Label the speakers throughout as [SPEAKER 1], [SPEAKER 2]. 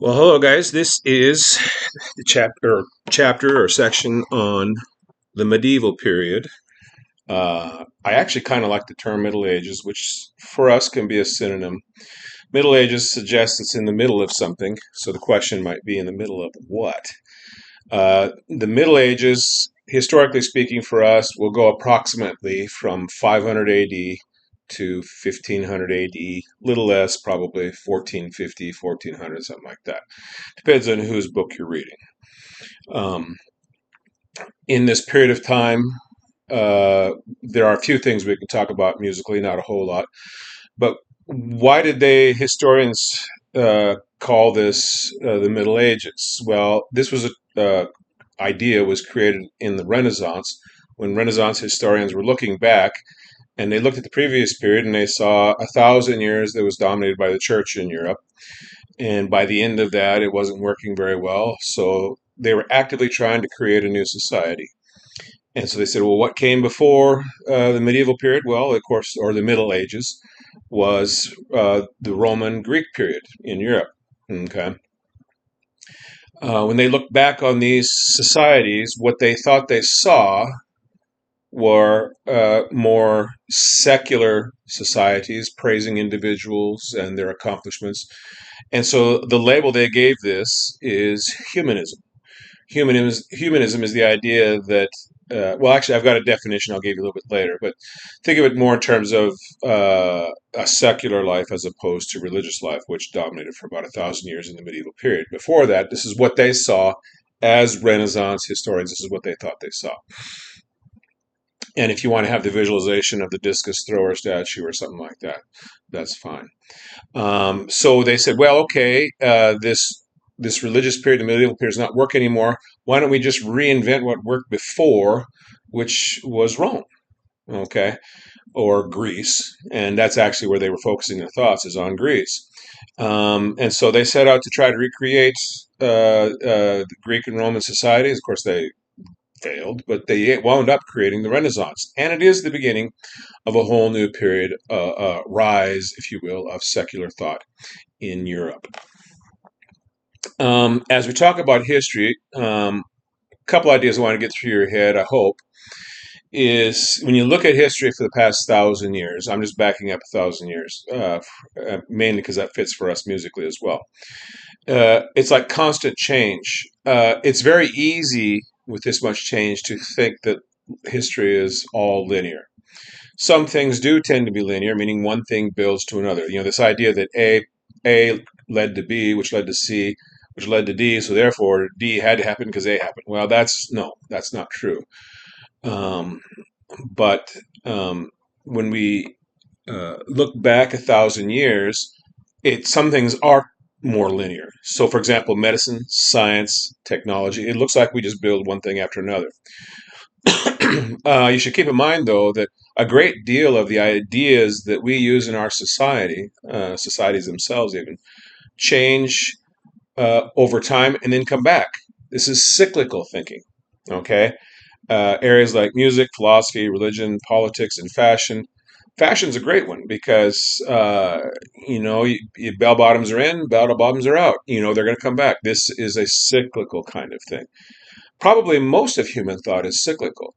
[SPEAKER 1] Well, hello guys. This is the chapter or section on the medieval period. I actually kind of like the term Middle Ages, which for us can be a synonym. Middle Ages suggests it's in the middle of something, so the question might be in the middle of what? The Middle Ages, historically speaking, for us, will go approximately from 500 AD to 1500 AD, little less, probably 1450, 1400, something like that. Depends on whose book you're reading. Um, in this period of time, uh, there are a few things we can talk about musically, not a whole lot. But why did historians call this the Middle Ages? Well, this was a idea was created in the Renaissance when Renaissance historians were looking back and they looked at the previous period and they saw 1,000 years that was dominated by the church in Europe. And by the end of that, it wasn't working very well. So they were actively trying to create a new society. And so they said, well, what came before the medieval period? Well, of course, or the Middle Ages, was the Roman Greek period in Europe. Okay. When they looked back on these societies, what they thought they saw were more secular societies praising individuals and their accomplishments. And so the label they gave this is humanism. Humanism is the idea that, well, actually, I've got a definition I'll give you a little bit later, but think of it more in terms of a secular life as opposed to religious life, which dominated for about 1,000 years in the medieval period. Before that, this is what they saw as Renaissance historians. This is what they thought they saw. And if you want to have the visualization of the discus thrower statue or something like that, that's fine. So they said, well, okay, this religious period, the medieval period, does not work anymore. Why don't we just reinvent what worked before, which was Rome, okay, or Greece? And that's actually where they were focusing their thoughts, is on Greece. And so they set out to try to recreate the Greek and Roman societies. Of course, they failed, but they wound up creating the Renaissance. And it is the beginning of a whole new period, rise, if you will, of secular thought in Europe. As we talk about history, a couple ideas I want to get through your head, I hope, is when you look at history for the past 1,000 years, I'm just backing up 1,000 years, mainly because that fits for us musically as well. It's like constant change. It's very easy with this much change to think that history is all linear. Some things do tend to be linear, meaning one thing builds to another. You know, this idea that A led to B, which led to C, which led to D, so therefore D had to happen because A happened. Well, that's not true. Um, but when we look back 1,000 years, some things are more linear. So, for example, medicine, science, technology, it looks like we just build one thing after another. You should keep in mind, though, that a great deal of the ideas that we use in our society, societies themselves even, change over time and then come back. This is cyclical thinking. Okay, areas like music, philosophy, religion, politics, and fashion. Fashion's a great one because bell bottoms are in, bell bottoms are out. You know they're going to come back. This is a cyclical kind of thing. Probably most of human thought is cyclical.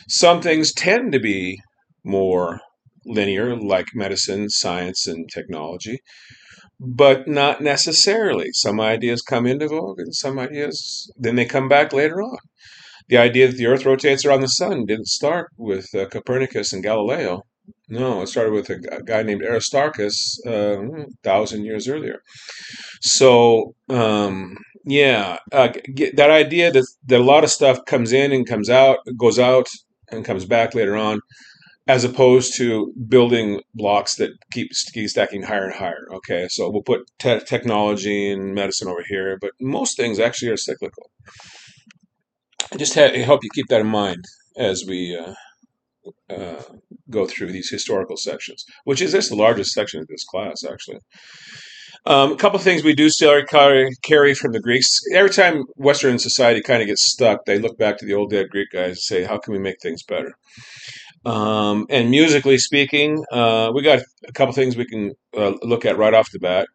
[SPEAKER 1] Some things tend to be more linear, like medicine, science, and technology, but not necessarily. Some ideas come into vogue, and some ideas then they come back later on. The idea that the Earth rotates around the sun didn't start with Copernicus and Galileo. No, it started with a guy named Aristarchus 1,000 years earlier. So, yeah, that idea that a lot of stuff comes in and comes out, goes out and comes back later on, as opposed to building blocks that keep stacking higher and higher. Okay, so we'll put technology and medicine over here, but most things actually are cyclical. I hope you keep that in mind as we uh, go through these historical sections, which is just the largest section of this class, actually. A couple of things we do still carry from the Greeks. Every time Western society kind of gets stuck, they look back to the old dead Greek guys and say, how can we make things better? And musically speaking, we got a couple things we can look at right off the bat.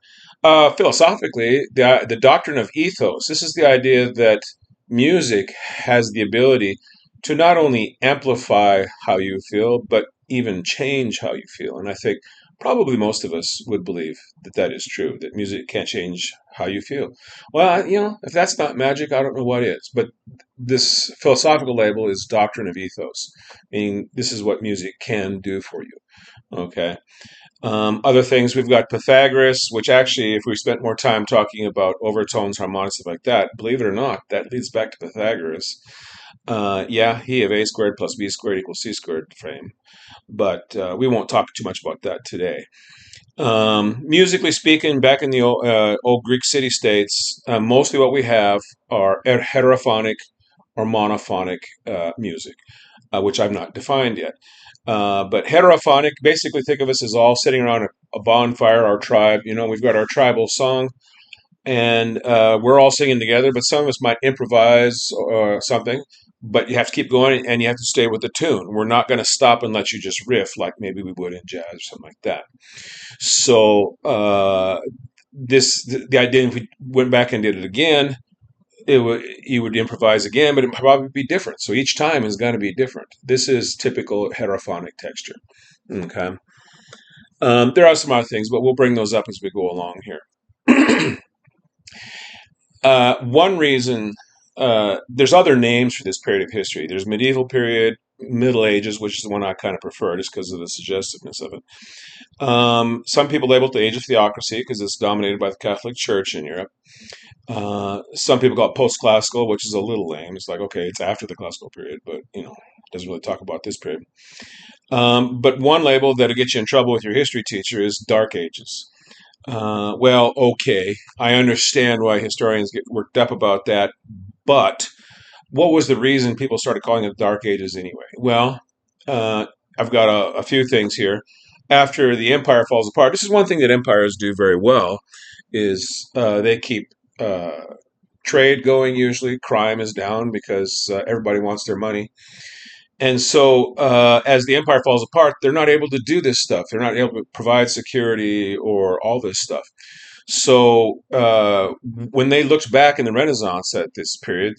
[SPEAKER 1] Philosophically, the doctrine of ethos. This is the idea that music has the ability to not only amplify how you feel, but even change how you feel. And I think probably most of us would believe that that is true. That music can change how you feel. Well, if that's not magic, I don't know what is. But this philosophical label is doctrine of ethos, meaning this is what music can do for you. Okay. Other things, we've got Pythagoras, which actually, if we spent more time talking about overtones, harmonics, stuff like that, believe it or not, that leads back to Pythagoras. Yeah, he of a squared plus b squared equals c squared frame, but we won't talk too much about that today. Musically speaking, back in the old Greek city states, mostly what we have are heterophonic or monophonic music, which I've not defined yet. But heterophonic, basically think of us as all sitting around a bonfire, our tribe. We've got our tribal song, and we're all singing together, but some of us might improvise or something. But you have to keep going, and you have to stay with the tune. We're not going to stop and let you just riff like maybe we would in jazz or something like that. So the idea, if we went back and did it again, you would improvise again, but it would probably be different. So each time is going to be different. This is typical heterophonic texture. Okay. There are some other things, but we'll bring those up as we go along here. One reason, there's other names for this period of history. There's medieval period, Middle Ages, which is the one I kind of prefer just because of the suggestiveness of it. Some people label it the age of theocracy because it's dominated by the Catholic Church in Europe. Some people call it post-classical, which is a little lame. It's like, okay, it's after the classical period, but it doesn't really talk about this period. But one label that'll get you in trouble with your history teacher is Dark Ages. Well, okay, I understand why historians get worked up about that, but what was the reason people started calling it Dark Ages anyway? Well, I've got a few things here. After the empire falls apart, this is one thing that empires do very well, is they keep uh, trade going. Usually, crime is down because everybody wants their money. And so, as the empire falls apart, they're not able to do this stuff. They're not able to provide security or all this stuff. So, when they looked back in the Renaissance at this period,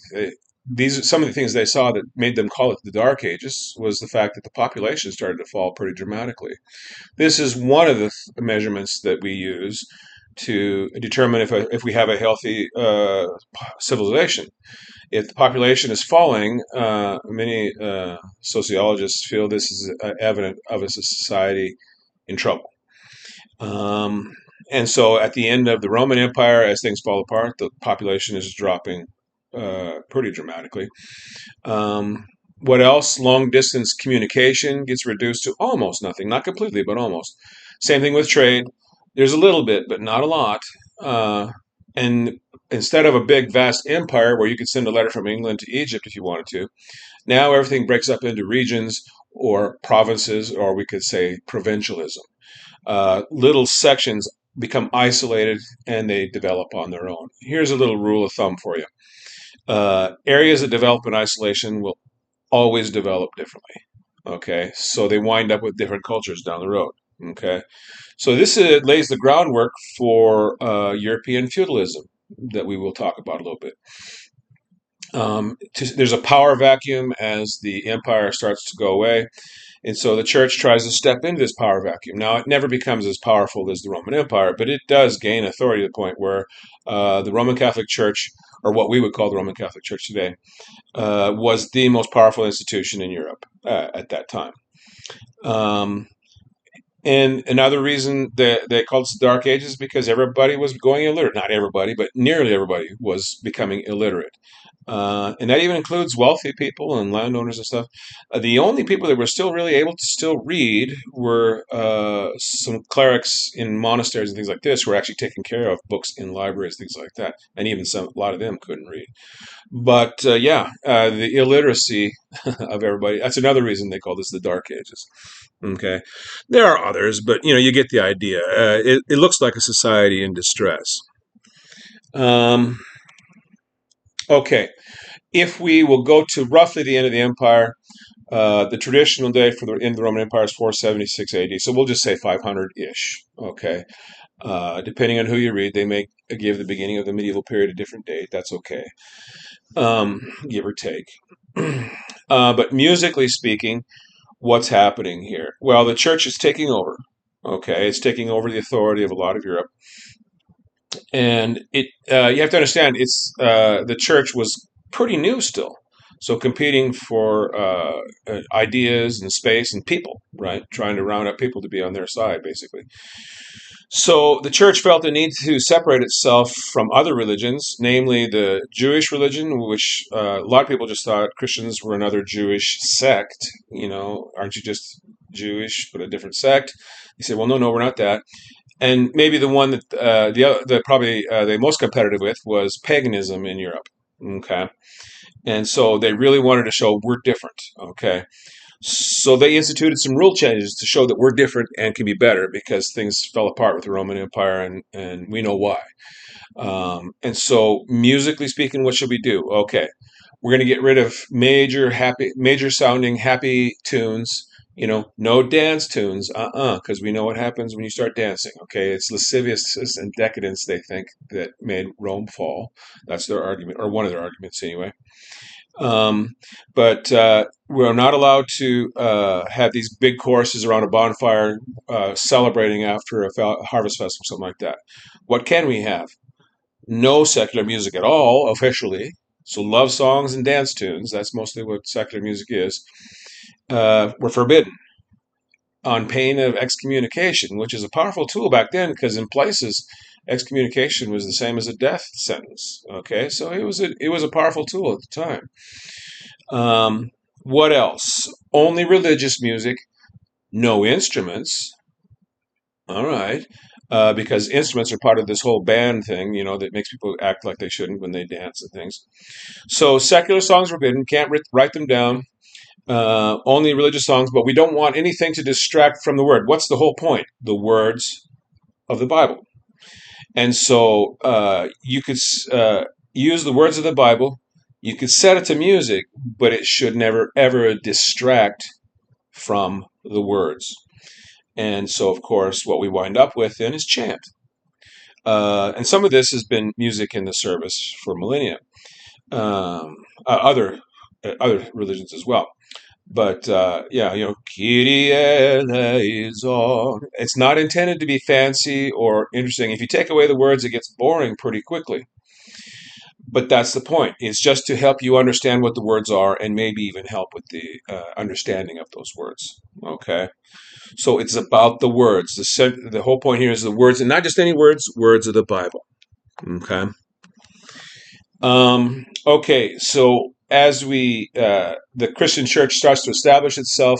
[SPEAKER 1] these are some of the things they saw that made them call it the Dark Ages was the fact that the population started to fall pretty dramatically. This is one of the measurements that we use to determine if we have a healthy civilization. If the population is falling, many sociologists feel this is evident of a society in trouble. Um, and so at the end of the Roman Empire, as things fall apart, the population is dropping pretty dramatically. Um, what else? Long distance communication gets reduced to almost nothing. Not completely, but almost. Same thing with trade. There's a little bit, but not a lot. And instead of a big, vast empire where you could send a letter from England to Egypt if you wanted to, now everything breaks up into regions or provinces, or we could say provincialism. Little sections become isolated and they develop on their own. Here's a little rule of thumb for you. Areas that develop in isolation will always develop differently. Okay, so they wind up with different cultures down the road. Okay, so this lays the groundwork for European feudalism that we will talk about a little bit. There's a power vacuum as the empire starts to go away. And so the church tries to step into this power vacuum. Now, it never becomes as powerful as the Roman Empire, but it does gain authority to the point where the Roman Catholic Church, or what we would call the Roman Catholic Church today, was the most powerful institution in Europe at that time. Um, and another reason that they called it the Dark Ages is because everybody was going illiterate. Not everybody, but nearly everybody was becoming illiterate. And that even includes wealthy people and landowners and stuff. The only people that were still really able to still read were some clerics in monasteries and things like this who were actually taking care of books in libraries, things like that. And even a lot of them couldn't read. But the illiteracy of everybody, that's another reason they call this the Dark Ages. Okay. There are others, but you get the idea. It looks like a society in distress. Um, okay. If we will go to roughly the end of the empire, The traditional date for the end of the Roman Empire is 476 AD, so we'll just say 500-ish. Okay, depending on who you read, they may give the beginning of the medieval period a different date. That's okay, give or take. But musically speaking, what's happening here? Well, the church is taking over. Okay, it's taking over the authority of a lot of Europe, and it you have to understand it's the church was pretty new still, so competing for ideas and space and people, right? Trying to round up people to be on their side, basically. So the church felt the need to separate itself from other religions, namely the Jewish religion, which a lot of people just thought Christians were another Jewish sect. Aren't you just Jewish but a different sect? He said, well, no, we're not that. And maybe the one that the probably the most competitive with was paganism in Europe. Okay, and so they really wanted to show we're different. Okay, so they instituted some rule changes to show that we're different and can be better because things fell apart with the Roman Empire, and we know why. And so, musically speaking, what should we do? Okay, we're going to get rid of major sounding happy tunes. No dance tunes, because we know what happens when you start dancing. Okay, it's lasciviousness and decadence, they think, that made Rome fall. That's their argument, or one of their arguments anyway. But we're not allowed to have these big choruses around a bonfire celebrating after a harvest festival, something like that. What can we have? No secular music at all, officially. So love songs and dance tunes, that's mostly what secular music is, were forbidden on pain of excommunication, which is a powerful tool back then because in places excommunication was the same as a death sentence. Okay, so it was a powerful tool at the time. What else? Only religious music, no instruments. All right. Because instruments are part of this whole band thing, that makes people act like they shouldn't when they dance and things. So secular songs forbidden, can't write them down. Only religious songs, but we don't want anything to distract from the word. What's the whole point? The words of the Bible. And so you could use the words of the Bible. You could set it to music, but it should never, ever distract from the words. And so, of course, what we wind up with then is chant. And some of this has been music in the service for millennia. Other religions as well. But yeah, Kyrie eleison. It's not intended to be fancy or interesting. If you take away the words, it gets boring pretty quickly. But that's the point. It's just to help you understand what the words are and maybe even help with the understanding of those words. Okay? So it's about the words. The whole point here is the words, and not just any words, words of the Bible. Okay? Okay, so as the Christian church starts to establish itself,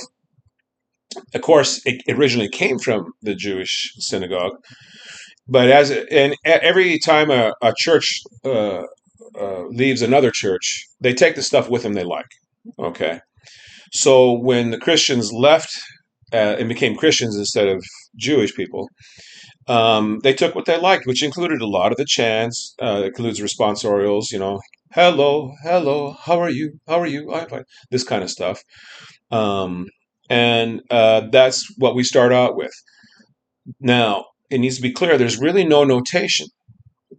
[SPEAKER 1] of course, it originally came from the Jewish synagogue, but and every time a church leaves another church, they take the stuff with them they like. Okay, so when the Christians left and became Christians instead of Jewish people, they took what they liked, which included a lot of the chants. It includes responsorials, hello, how are you? I'm fine. This kind of stuff. And that's what we start out with. Now, it needs to be clear, there's really no notation.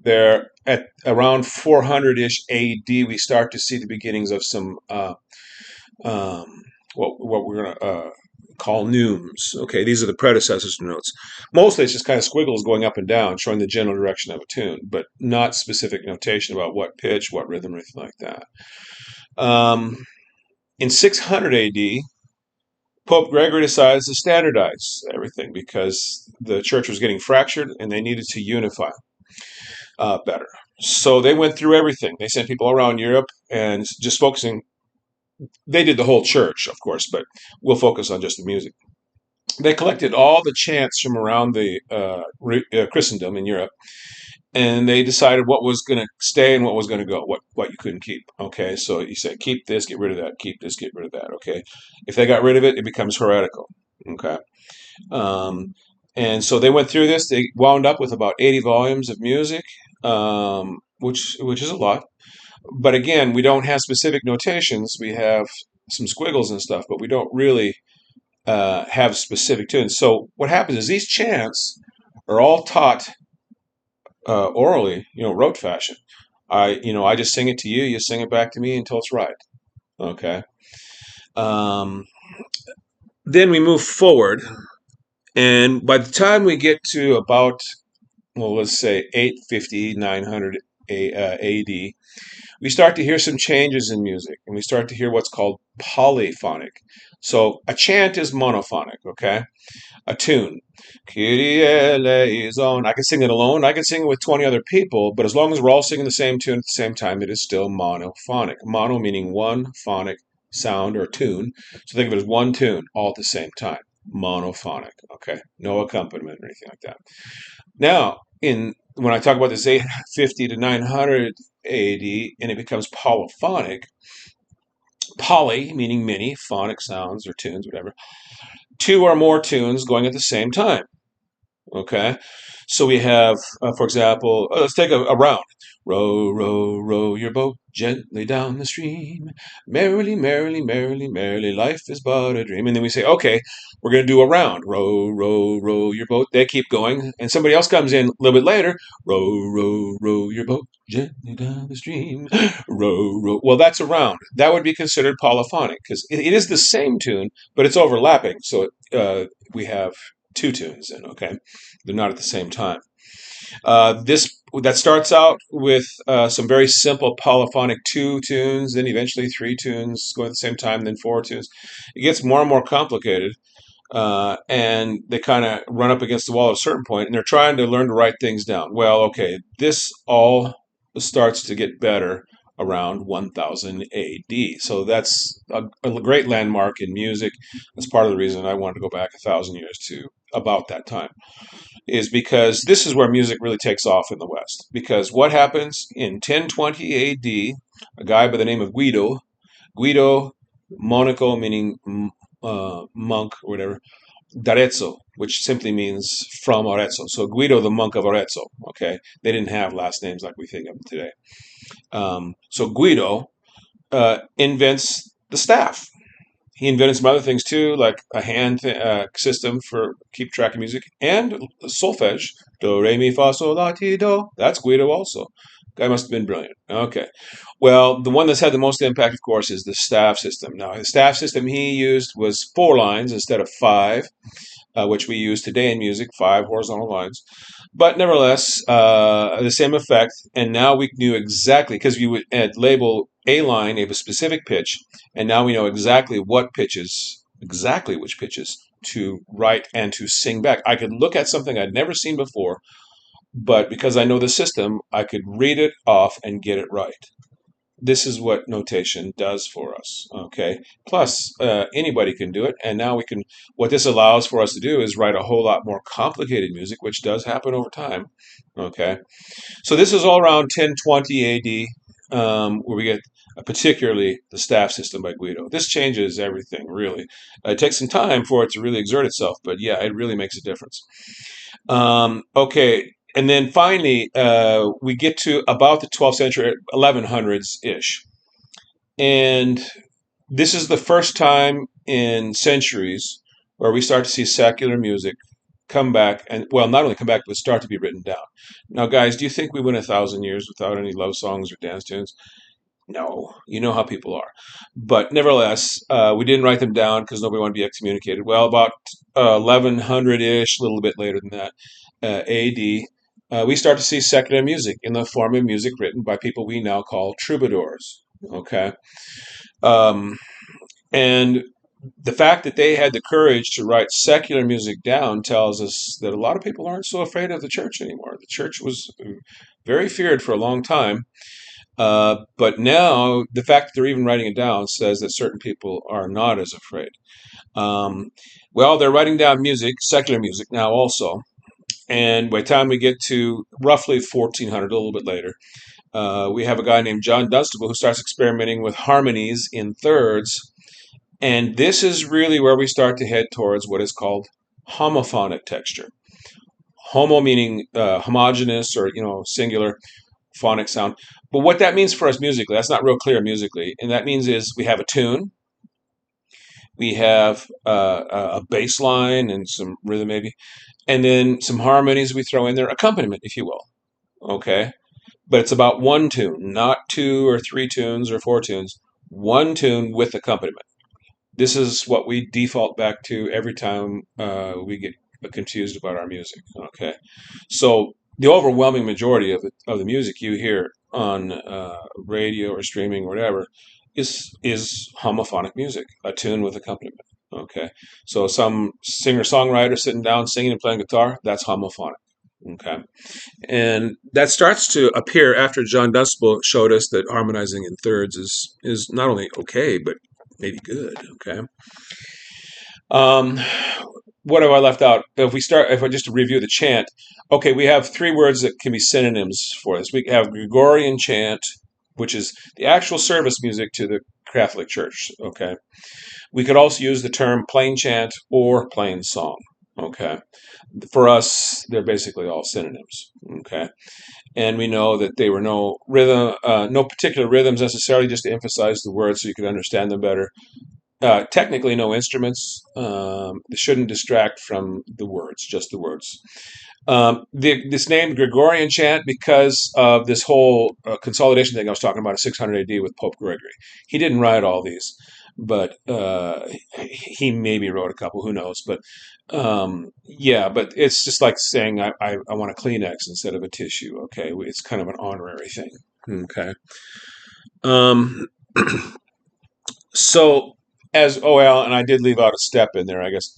[SPEAKER 1] There, at around 400-ish AD, we start to see the beginnings of some, what we're going to call neumes. Okay, these are the predecessors to notes. Mostly it's just kind of squiggles going up and down, showing the general direction of a tune, but not specific notation about what pitch, what rhythm, or anything like that. In 600 AD, Pope Gregory decides to standardize everything because the church was getting fractured and they needed to unify better. So they went through everything. They sent people around Europe and just focusing. They did the whole church, of course, but we'll focus on just the music. They collected all the chants from around the Christendom in Europe, and they decided what was going to stay and what was going to go, what you couldn't keep. Okay, so you say, keep this, get rid of that, keep this, get rid of that. Okay, if they got rid of it, it becomes heretical. Okay, and so they went through this. They wound up with about 80 volumes of music, which is a lot. But again, we don't have specific notations. We have some squiggles and stuff, but we don't really have specific tunes. So what happens is these chants are all taught orally, rote fashion. I just sing it to you, you sing it back to me until it's right. Okay. Um, then we move forward, and by the time we get to about, well, let's say 850, 900 AD, we start to hear some changes in music, and we start to hear what's called polyphonic. So a chant is monophonic, okay? A tune. Kyrie eleison. I can sing it alone. I can sing it with 20 other people, but as long as we're all singing the same tune at the same time, it is still monophonic. Mono meaning one phonic sound or tune. So think of it as one tune all at the same time. Monophonic, okay? No accompaniment or anything like that. Now, when I talk about this 850 to 900 AD and it becomes polyphonic, poly meaning many, phonic sounds or tunes, whatever, two or more tunes going at the same time. Okay, so we have, for example, let's take a round. Row, row, row your boat gently down the stream. Merrily, merrily, merrily, merrily, life is but a dream. And then we say, okay, we're going to do a round. Row, row, row your boat. They keep going. And somebody else comes in a little bit later. Row, row, row your boat gently down the stream. Row, row. Well, that's a round. That would be considered polyphonic because it is the same tune, but it's overlapping. So we have two tunes in, okay? They're not at the same time. This that starts out with some very simple polyphonic two tunes, then eventually three tunes going at the same time, then four tunes. It gets more and more complicated, and they kind of run up against the wall at a certain point, and they're trying to learn to write things down. Well, okay, this all starts to get better around 1000 AD. So that's a great landmark in music. That's part of the reason I wanted to go back 1,000 years to about that time, is because this is where music really takes off in the West. Because what happens in 1020 AD, a guy by the name of Guido Monaco, meaning monk or whatever, d'Arezzo, which simply means from Arezzo. So Guido, the monk of Arezzo. Okay, they didn't have last names like we think of them today. So Guido invents the staff. He invented some other things too, like a hand system for keep track of music and solfege. Do, re, mi, fa, sol, la, ti, do. That's Guido also. Guy must have been brilliant. Okay. Well, the one that's had the most impact, of course, is the staff system. Now, the staff system he used was 4 lines instead of 5, which we use today in music, 5 horizontal lines. But nevertheless, the same effect. And now we knew exactly, because we would label a line of a specific pitch, and now we know exactly what pitches, exactly which pitches to write and to sing back. I could look at something I'd never seen before, but because I know the system, I could read it off and get it right. This is what notation does for us. Okay. Plus, anybody can do it, and now we can. What this allows for us to do is write a whole lot more complicated music, which does happen over time. Okay. So this is all around 1020 AD, where we get particularly the staff system by Guido. This changes everything, really. It takes some time for it to really exert itself, but yeah, it really makes a difference. Okay, and then finally, we get to about the 12th century, 1100s ish. And this is the first time in centuries where we start to see secular music come back, and well, not only come back, but start to be written down. Now, guys, do you think we went 1,000 years without any love songs or dance tunes? No, you know how people are. But nevertheless, we didn't write them down because nobody wanted to be excommunicated. Well, about 1100-ish, a little bit later than that, AD, we start to see secular music in the form of music written by people we now call troubadours. Okay, um, and the fact that they had the courage to write secular music down tells us that a lot of people aren't so afraid of the church anymore. The church was very feared for a long time. But now, the fact that they're even writing it down says that certain people are not as afraid. Um, well, they're writing down music, secular music now also. And by the time we get to roughly 1400, a little bit later, we have a guy named John Dunstable who starts experimenting with harmonies in thirds. And this is really where we start to head towards what is called homophonic texture. Homo meaning homogeneous or singular phonic sound. But what that means for us musically, that's not real clear musically. And that means is we have a tune, We have a bass line and some rhythm maybe, and then some harmonies we throw in there, accompaniment, if you will. Okay, but it's about one tune, not two or three tunes or four tunes. One tune with accompaniment. This is what we default back to every time we get confused about our music. Okay, so the overwhelming majority of the music you hear on radio or streaming or whatever is homophonic music, a tune with accompaniment. Okay, so some singer songwriter sitting down singing and playing guitar, that's homophonic. Okay, and that starts to appear after John Dunstable showed us that harmonizing in thirds is not only okay but maybe good. Okay, um, what have I left out? If I just review the chant, okay, we have three words that can be synonyms for this. We have Gregorian chant, which is the actual service music to the Catholic Church. Okay, we could also use the term plain chant or plain song. Okay, for us, they're basically all synonyms. Okay, and we know that they were no rhythm, no particular rhythms necessarily, just to emphasize the words so you could understand them better. Technically, no instruments. They shouldn't distract from the words, just the words. This name Gregorian chant because of this whole consolidation thing I was talking about in 600 AD with Pope Gregory. He didn't write all these, but he maybe wrote a couple. Who knows? But yeah, but it's just like saying I want a Kleenex instead of a tissue. Okay, it's kind of an honorary thing. Okay. Um, so as oh well, and I did leave out a step in there, I guess.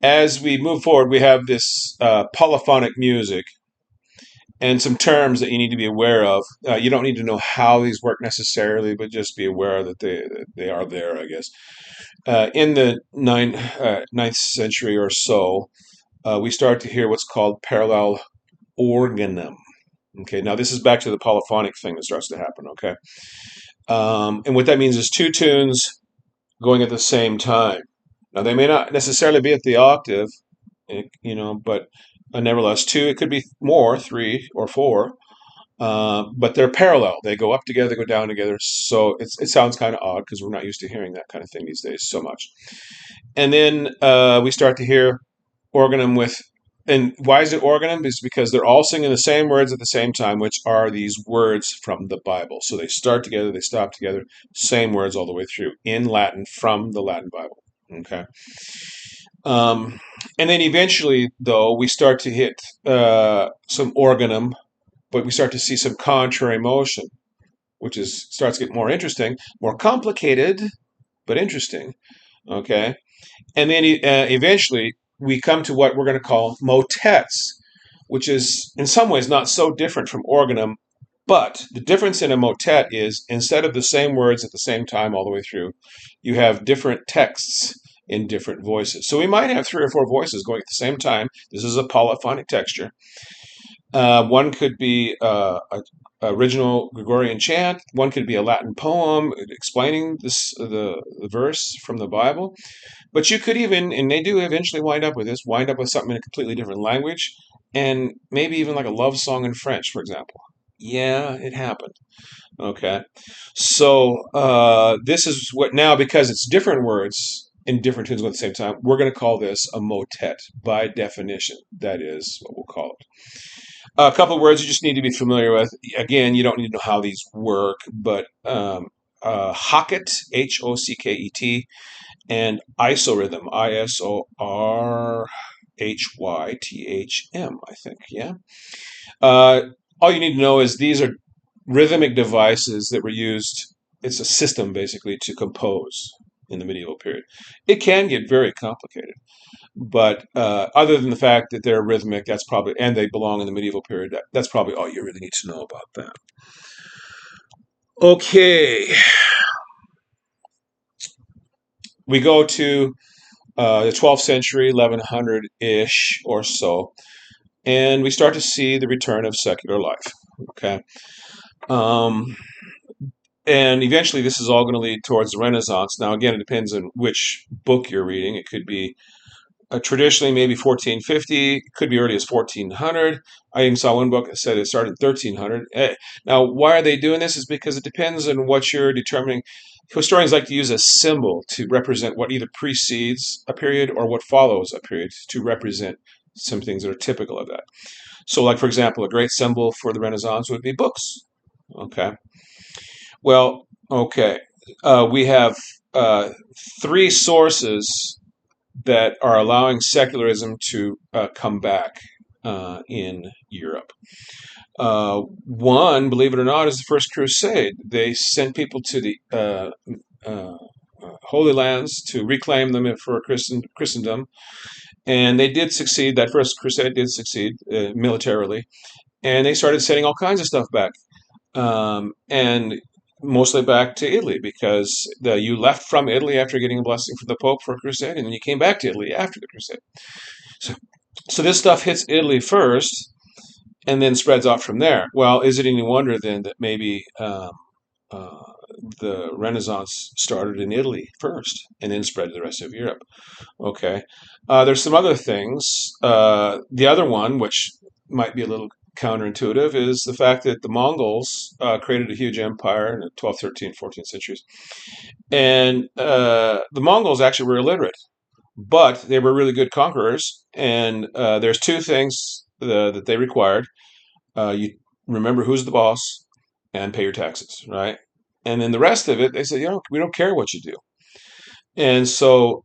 [SPEAKER 1] As we move forward, we have this polyphonic music and some terms that you need to be aware of. You don't need to know how these work necessarily, but just be aware that they are there, I guess. In the ninth century or so, we start to hear what's called parallel organum. Okay, now this is back to the polyphonic thing that starts to happen. Okay, and what that means is two tunes going at the same time. Now they may not necessarily be at the octave, but nevertheless, two. It could be more, three or four, but they're parallel. They go up together, go down together. So it sounds kind of odd because we're not used to hearing that kind of thing these days so much. And then we start to hear organum with, and why is it organum? It's because they're all singing the same words at the same time, which are these words from the Bible. So they start together, they stop together, same words all the way through in Latin from the Latin Bible. Okay. Um, and then eventually, though, we start to hit some organum, but we start to see some contrary motion, which starts to get more interesting, more complicated, but interesting. Okay, and then eventually we come to what we're going to call motets, which is in some ways not so different from organum, but the difference in a motet is instead of the same words at the same time all the way through, you have different texts in different voices. So we might have three or four voices going at the same time. This is a polyphonic texture. One could be a original Gregorian chant. One could be a Latin poem explaining the verse from the Bible. But you could even, and they do eventually wind up with something in a completely different language, and maybe even like a love song in French, for example. Yeah, it happened. Okay, so this is what now, because it's different words in different tunes at the same time, we're going to call this a motet by definition. That is what we'll call it. A couple of words you just need to be familiar with. Again, you don't need to know how these work, but Hocket, Hocket, and isorhythm, Isorhythm, I think. Yeah. Uh, all you need to know is these are rhythmic devices that were used. It's a system basically to compose in the medieval period. It can get very complicated. But other than the fact that they're rhythmic, and they belong in the medieval period, that's probably all you really need to know about that. Okay, we go to the 12th century, 1100-ish or so, and we start to see the return of secular life. Okay, um, and eventually this is all going to lead towards the Renaissance. Now, again, it depends on which book you're reading. It could be traditionally maybe 1450, could be early as 1400. I even saw one book that said it started in 1300. Now, why are they doing this? Is because it depends on what you're determining. Historians like to use a symbol to represent what either precedes a period or what follows a period to represent some things that are typical of that. So, like, for example, a great symbol for the Renaissance would be books. Okay. Well, okay. We have uh, three sources that are allowing secularism to come back in Europe. One, believe it or not, is the First Crusade. They sent people to the uh, Holy Lands to reclaim them for Christendom, and they did succeed. That First Crusade did succeed militarily, and they started sending all kinds of stuff back, and mostly back to Italy because you left from Italy after getting a blessing from the Pope for a crusade, and then you came back to Italy after the crusade. So, so this stuff hits Italy first, and then spreads out from there. Well, is it any wonder then that maybe uh, the Renaissance started in Italy first and then spread to the rest of Europe? Okay. There's some other things. The other one, which might be a little counterintuitive, is the fact that the Mongols created a huge empire in the 12th, 13th, 14th centuries. And the Mongols actually were illiterate, but they were really good conquerors. And there's two things that they required. You remember who's the boss and pay your taxes, right? And then the rest of it, they said, we don't care what you do. And so,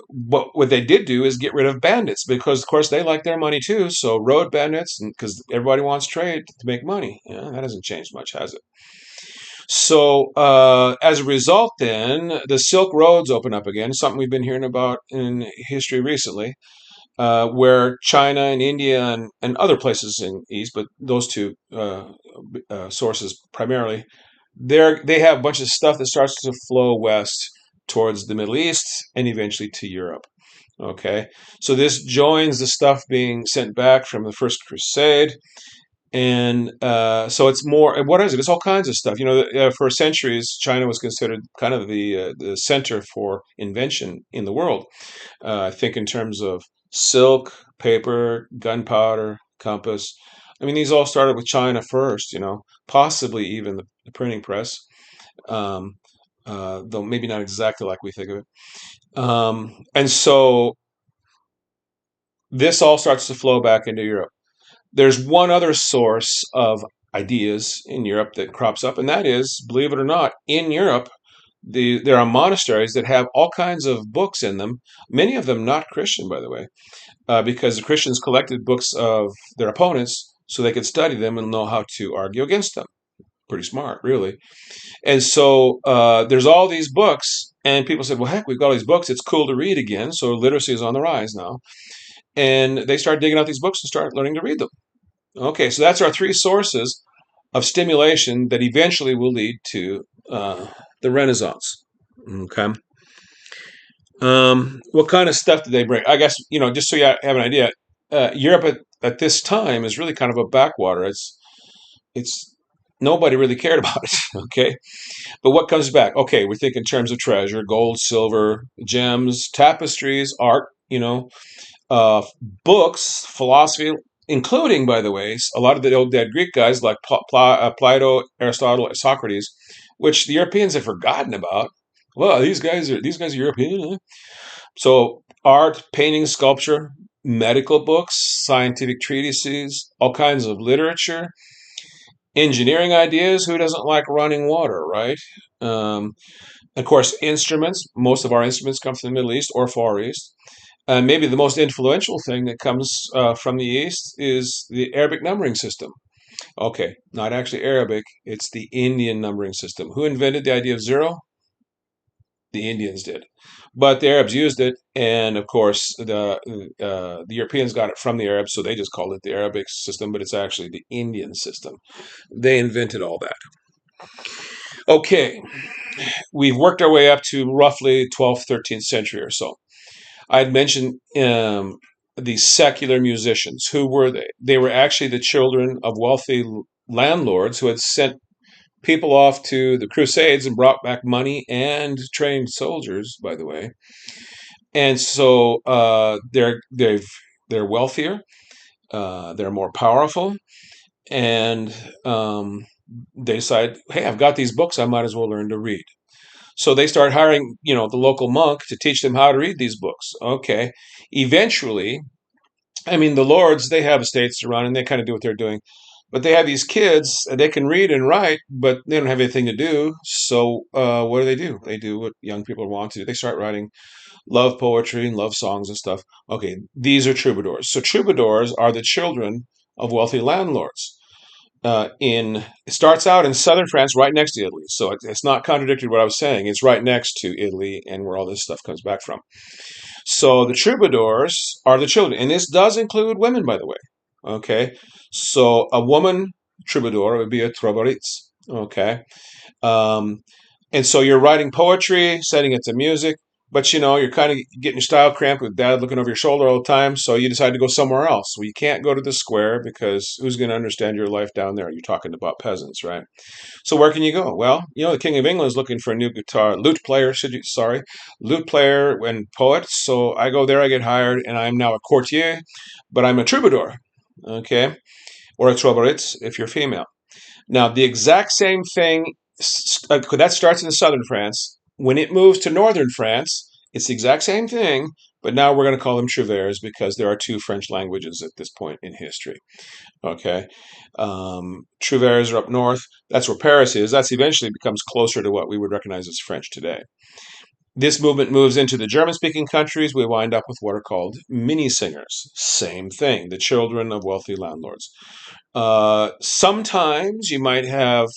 [SPEAKER 1] what they did do is get rid of bandits because, of course, they like their money too. So, road bandits, because everybody wants trade to make money. That hasn't changed much, has it? So, as a result, then the Silk Roads open up again, something we've been hearing about in history recently, where China and India and other places in East, but those two sources primarily, they have a bunch of stuff that starts to flow west towards the Middle East and eventually to Europe. Okay, so this joins the stuff being sent back from the First Crusade, and so it's more. What is it? It's all kinds of stuff. For centuries, China was considered kind of the center for invention in the world. I think in terms of silk, paper, gunpowder, compass. I mean, these all started with China first. Possibly even the printing press, um, though maybe not exactly like we think of it. And so this all starts to flow back into Europe. There's one other source of ideas in Europe that crops up, and that is, believe it or not, in Europe, there are monasteries that have all kinds of books in them, many of them not Christian, by the way, because the Christians collected books of their opponents so they could study them and know how to argue against them. Pretty smart, really. And so there's all these books, and people said, well, heck, we've got all these books. It's cool to read again. So literacy is on the rise now. And they start digging out these books and start learning to read them. Okay, so that's our three sources of stimulation that eventually will lead to the Renaissance. Okay. What kind of stuff did they bring? I guess, just so you have an idea, Europe at this time is really kind of a backwater. It's nobody really cared about it. Okay. But what comes back? Okay, we think in terms of treasure, gold, silver, gems, tapestries, art, uh, books, philosophy, including, by the way, a lot of the old dead Greek guys like Plato, Aristotle, Socrates, which the Europeans have forgotten about. Well, these guys are European. So art, painting, sculpture, medical books, scientific treatises, all kinds of literature, engineering ideas. Who doesn't like running water, right? Um, of course, instruments. Most of our instruments come from the Middle East or Far East. And maybe the most influential thing that comes from the East is the Arabic numbering system. Okay, not actually Arabic, it's the Indian numbering system. Who invented the idea of zero? The Indians did. But the Arabs used it, and of course, the Europeans got it from the Arabs, so they just called it the Arabic system, but it's actually the Indian system. They invented all that. Okay, we've worked our way up to roughly 12th, 13th century or so. I'd mentioned these secular musicians. Who were they? They were actually the children of wealthy landlords who had sent people off to the Crusades and brought back money and trained soldiers, by the way. And so they're wealthier, they're more powerful, and they decide, hey, I've got these books, I might as well learn to read. So they start hiring, the local monk to teach them how to read these books. Okay. Eventually, I mean, the lords, they have estates to run and they kind of do what they're doing. But they have these kids, they can read and write, but they don't have anything to do. So what do? They do what young people want to do. They start writing love poetry and love songs and stuff. Okay, these are troubadours. So troubadours are the children of wealthy landlords. It starts out in southern France, right next to Italy. So it's not contradictory to what I was saying. It's right next to Italy and where all this stuff comes back from. So the troubadours are the children, and this does include women, by the way. Okay, so a woman troubadour would be a troubadouriste. Okay, um, and so you're writing poetry, setting it to music, but you're kind of getting your style cramped with dad looking over your shoulder all the time. So you decide to go somewhere else. Well, you can't go to the square because who's going to understand your life down there? You're talking about peasants, right? So where can you go? Well, the King of England is looking for a new lute player, lute player and poet. So I go there, I get hired, and I'm now a courtier, but I'm a troubadour, okay, or a troubadourette if you're female. Now, the exact same thing that starts in southern France. When it moves to northern France, it's the exact same thing, but now we're going to call them trouvères because there are two French languages at this point in history. Okay, Trouvères are up north. That's where Paris is. That's eventually becomes closer to what we would recognize as French today. This movement moves into the German-speaking countries. We wind up with what are called mini singers. Same thing, the children of wealthy landlords. Sometimes you might have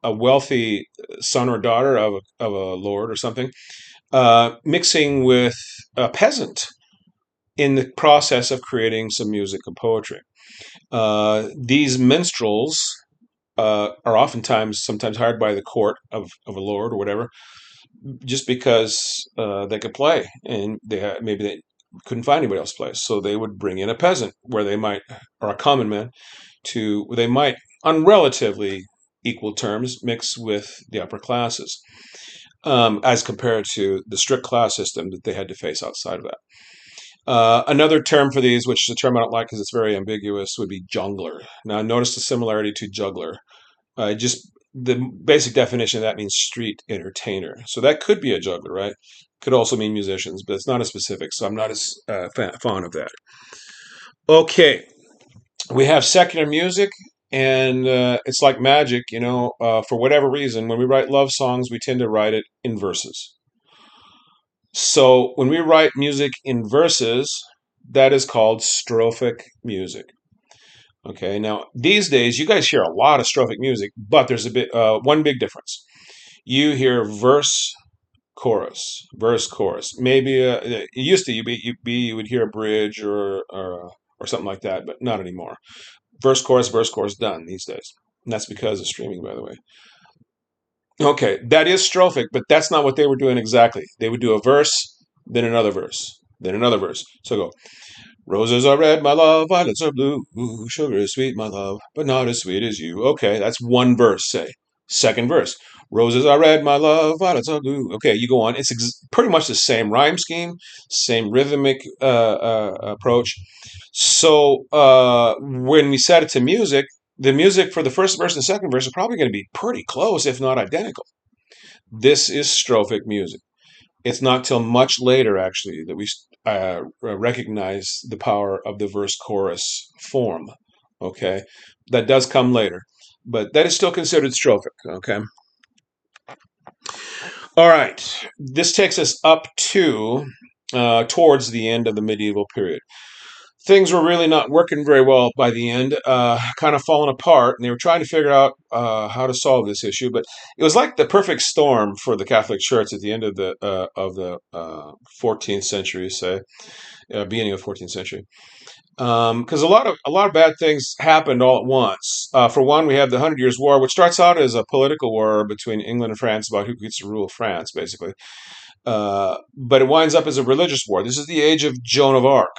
[SPEAKER 1] a wealthy son or daughter of a lord or something mixing with a peasant in the process of creating some music and poetry. These minstrels are oftentimes, sometimes hired by the court of a lord or whatever, just because they could play and maybe they couldn't find anybody else to play. So they would bring in a peasant where they might, or a common man, they might, on relatively equal terms, mix with the upper classes, as compared to the strict class system that they had to face outside of that. Another term for these, which is a term I don't like because it's very ambiguous, would be jungler. Now, notice the similarity to juggler. Just the basic definition of that means street entertainer. So that could be a juggler, right? Could also mean musicians, but it's not as specific. So I'm not as fond of that. Okay, we have secular music, and it's like magic, for whatever reason, when we write love songs, we tend to write it in verses. So when we write music in verses, that is called strophic music. Okay, now these days you guys hear a lot of strophic music, but there's one big difference. You hear verse, chorus. Maybe it used to you would hear a bridge or something like that, but not anymore. Verse, chorus, done these days. And that's because of streaming, by the way. Okay, that is strophic, but that's not what they were doing exactly. They would do a verse, then another verse, then another verse. So go, roses are red, my love, violets are blue, sugar is sweet, my love, but not as sweet as you. Okay, that's one verse, say. Second verse, roses are red, my love, violets are blue. Okay, you go on. It's pretty much the same rhyme scheme, same rhythmic approach. So when we set it to music, the music for the first verse and second verse are probably going to be pretty close, if not identical. This is strophic music. It's not till much later, actually, that we recognize the power of the verse chorus form. Okay, that does come later, but that is still considered strophic. Okay. All right. This takes us up to towards the end of the medieval period. Things were really not working very well by the end, kind of falling apart, and they were trying to figure out how to solve this issue. But it was like the perfect storm for the Catholic Church at the end of the 14th century, say, beginning of 14th century, because a lot of bad things happened all at once. For one, we have the Hundred Years' War, which starts out as a political war between England and France about who gets to rule France, basically. But it winds up as a religious war. This is the age of Joan of Arc.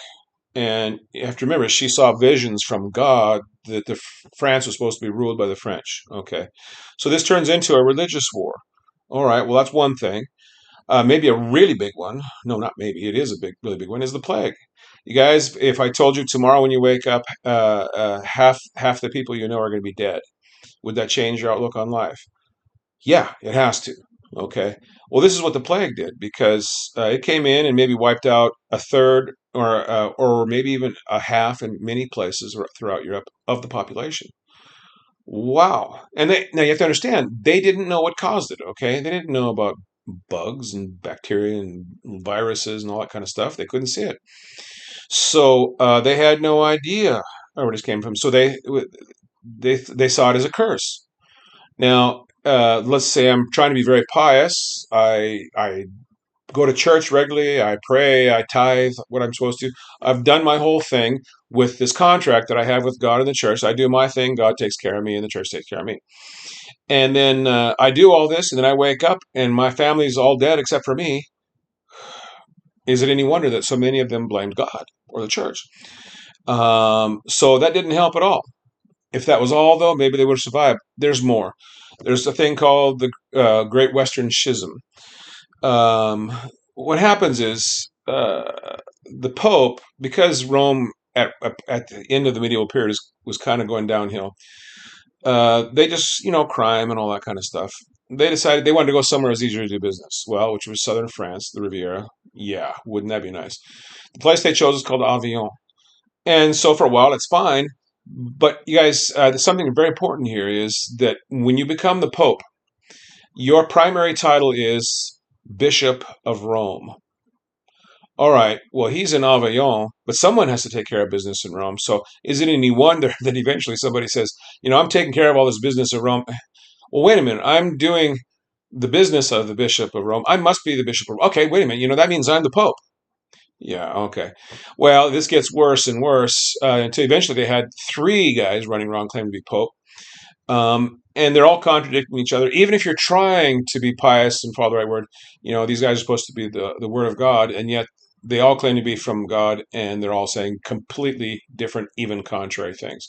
[SPEAKER 1] And you have to remember, she saw visions from God that France was supposed to be ruled by the French. Okay. So this turns into a religious war. All right. Well, that's one thing. Maybe a really big one. No, not maybe. It is a really big one. Is the plague. You guys, if I told you tomorrow when you wake up, half the people you know are going to be dead, would that change your outlook on life? Yeah, it has to. Okay. Well, this is what the plague did because it came in and maybe wiped out a third or maybe even a half in many places throughout Europe of the population. Wow. And now you have to understand, they didn't know what caused it, okay? They didn't know about bugs and bacteria and viruses and all that kind of stuff. They couldn't see it. So they had no idea where this came from. So they saw it as a curse. Now, let's say I'm trying to be very pious. I go to church regularly. I pray. I tithe what I'm supposed to. I've done my whole thing with this contract that I have with God and the church. I do my thing. God takes care of me, and the church takes care of me. And then I do all this, and then I wake up, and my family's all dead except for me. Is it any wonder that so many of them blamed God or the church? So that didn't help at all. If that was all, though, maybe they would have survived. There's more. There's a thing called the Great Western Schism. Um, what happens is the Pope, because Rome at the end of the medieval period was kind of going downhill. They just, crime and all that kind of stuff. They decided they wanted to go somewhere as easier to do business. Well, which was southern France, the Riviera. Yeah, wouldn't that be nice? The place they chose is called Avignon. And so for a while, it's fine. But you guys, something very important here is that when you become the Pope, your primary title is Bishop of Rome. All right, well, he's in Avignon, but someone has to take care of business in Rome. So is it any wonder that eventually somebody says, I'm taking care of all this business of Rome? Well, wait a minute, I'm doing the business of the Bishop of Rome. I must be the Bishop of Rome. Okay, wait a minute, that means I'm the Pope. Yeah, okay. Well, this gets worse and worse until eventually they had three guys running around claiming to be Pope. And they're all contradicting each other. Even if you're trying to be pious and follow the right word, these guys are supposed to be the Word of God, and yet they all claim to be from God, and they're all saying completely different, even contrary things.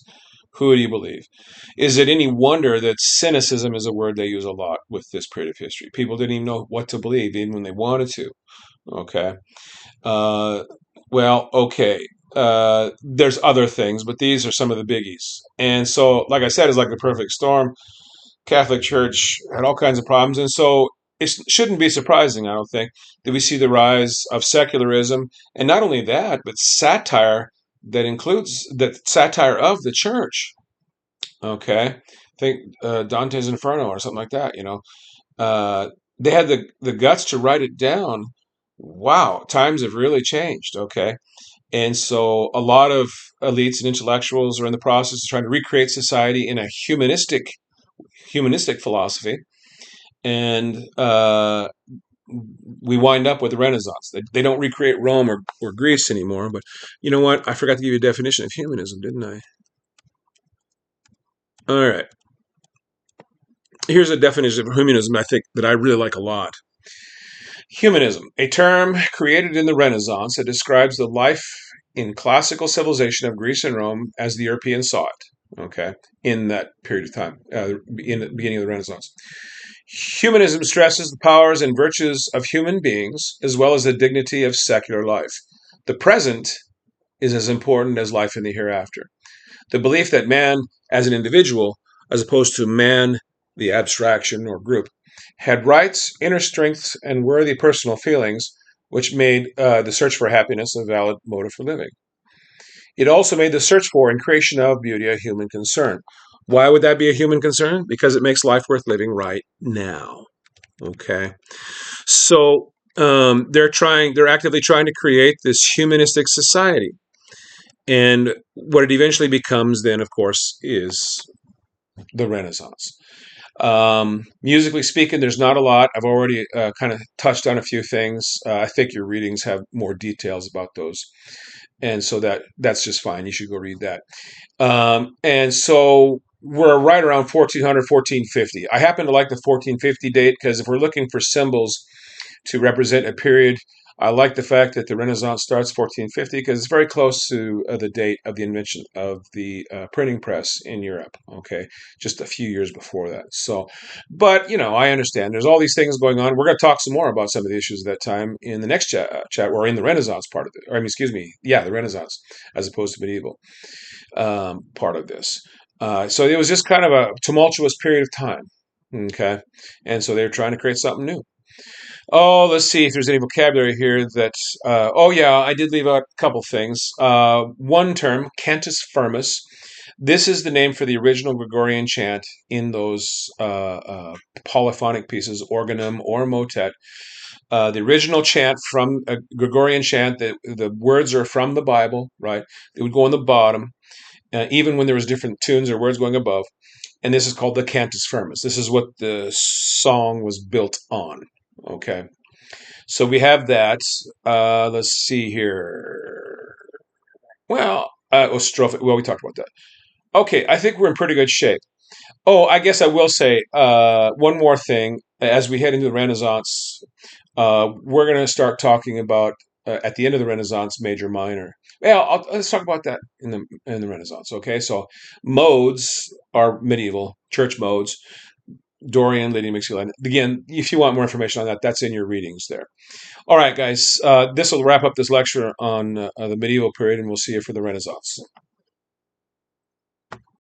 [SPEAKER 1] Who do you believe? Is it any wonder that cynicism is a word they use a lot with this period of history? People didn't even know what to believe, even when they wanted to. Okay. Uh, well, okay. There's other things, but these are some of the biggies. And so, like I said, it's like the perfect storm. Catholic Church had all kinds of problems, and so it shouldn't be surprising, I don't think, that we see the rise of secularism, and not only that, but satire that includes the satire of the church. Okay, think Dante's Inferno or something like that. Uh, they had the guts to write it down. Wow, times have really changed. Okay, and so a lot of elites and intellectuals are in the process of trying to recreate society in a humanistic philosophy, and we wind up with the Renaissance. They don't recreate Rome or Greece anymore. But you know what? I forgot to give you a definition of humanism, didn't I? All right. Here's a definition of humanism I think that I really like a lot. Humanism, a term created in the Renaissance that describes the life in classical civilization of Greece and Rome as the Europeans saw it. Okay, in that period of time, in the beginning of the Renaissance. Humanism stresses the powers and virtues of human beings as well as the dignity of secular life. The present is as important as life in the hereafter. The belief that man, as an individual, as opposed to man, the abstraction or group, had rights, inner strengths, and worthy personal feelings, which made the search for happiness a valid motive for living. It also made the search for and creation of beauty a human concern. Why would that be a human concern? Because it makes life worth living right now. Okay. So they're actively trying to create this humanistic society. And what it eventually becomes then, of course, is the Renaissance. Musically speaking, there's not a lot. I've already kind of touched on a few things. I think your readings have more details about those. And so that's just fine. You should go read that. And so we're right around 1400, 1450. I happen to like the 1450 date because if we're looking for symbols to represent a period, I like the fact that the Renaissance starts 1450 because it's very close to the date of the invention of the printing press in Europe. Okay, just a few years before that. So, but I understand there's all these things going on. We're going to talk some more about some of the issues at that time in the next chat or in the Renaissance part of it. Or, I mean, excuse me, yeah, the Renaissance as opposed to medieval part of this. So it was just kind of a tumultuous period of time. Okay, and so they're trying to create something new. Oh, let's see if there's any vocabulary here that. Oh, yeah, I did leave out a couple things. One term, cantus firmus. This is the name for the original Gregorian chant in those polyphonic pieces, organum or motet. The original chant from a Gregorian chant, the words are from the Bible, right? It would go on the bottom, even when there was different tunes or words going above. And this is called the cantus firmus. This is what the song was built on. Okay. So we have that. Let's see here. Well, strophe. Well, we talked about that. Okay, I think we're in pretty good shape. Oh, I guess I will say one more thing. As we head into the Renaissance, we're going to start talking about at the end of the Renaissance, major, minor. Well, let's talk about that in the Renaissance. Okay, so modes are medieval church modes. Dorian, Lady Mixolydian. Again, if you want more information on that, that's in your readings there. All right, guys, this will wrap up this lecture on the medieval period, and we'll see you for the Renaissance.